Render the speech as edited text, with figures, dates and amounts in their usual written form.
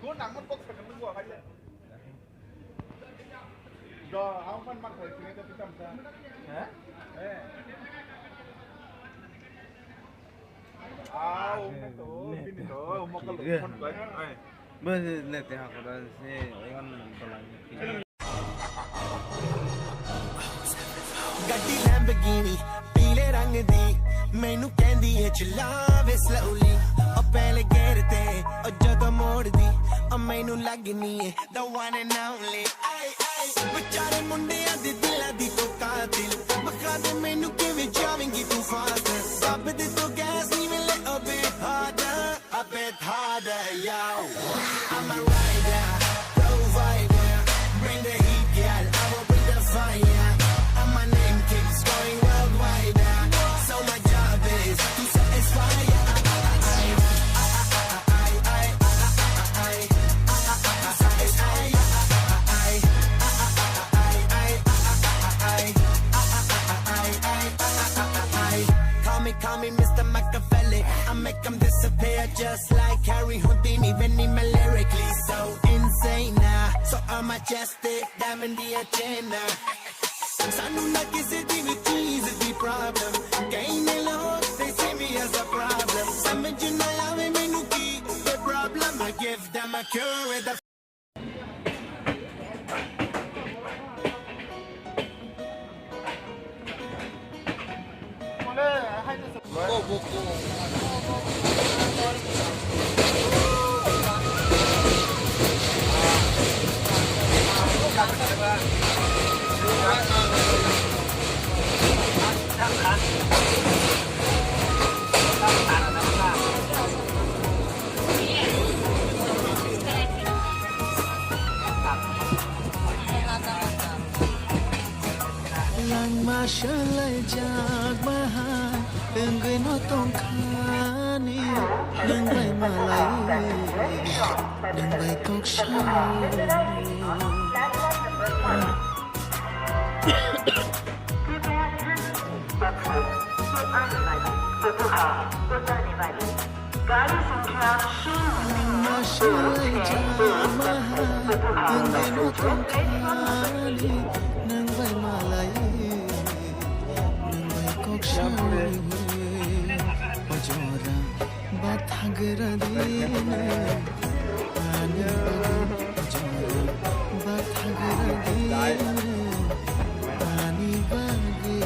Cô nắng mất bốc phải cầm của hay rồi áo phân mặc phải cái cho cầm ra hả áo itu mau kalau pun baik bớt lên thì học ở đây con còn lại ਗੱਡੀ Lamborghini ਪੀਲੇ ਰੰਗ ਦੀ ਮੈਨੂੰ ਕਹਿੰਦੀ ਏ ਚਲਾਵੇ slowly ਉਹ ਪਹਿਲੇ ਗੇਰ ਤੇ ਉਹ ਜਦੋਂ ਮੋੜਦੀ ਉਹ ਮੈਨੂੰ ਲੱਗਨੀ ਏ the one and only ਵਿਚਾਰੇ ਮੁੰਡਿਆਂ ਦੇ ਦਿਲਾਂ ਦੀ ਤੂੰ ਕਾਤਿਲ ਮਖਾ ਦੇ ਮੈਨੂੰ ਕਿਵੇਂ ਜਾਵੇਂਗੀ ਤੂੰ ਫਾਸਟ ਰੱਬ ਦੇ ਤੋਂ ਗੈਸ ਨਹੀਂ ਮਿਲੇ a bit harder yo I'm a rider provider bring the heat girl I will bring the fire and my name keeps going worldwide so my job is to satisfy Call me Mr. Machiavelli I make them disappear just like Harry Houdini Vinny me lyrically so insane so I'm majestic diamond the agenda Sanu na kisi di with cheese the problem Gain alone they see me as a problem Samajh na aave mainu ki the problem I give them a cure with the Mashallah jag bahan Enggai no tong khani Enggai malai Enggai tok Mashallah jag bahan Enggai no tong khani Enggai malai Ojora bathagra dine ani ojora bathagra dine ani bagi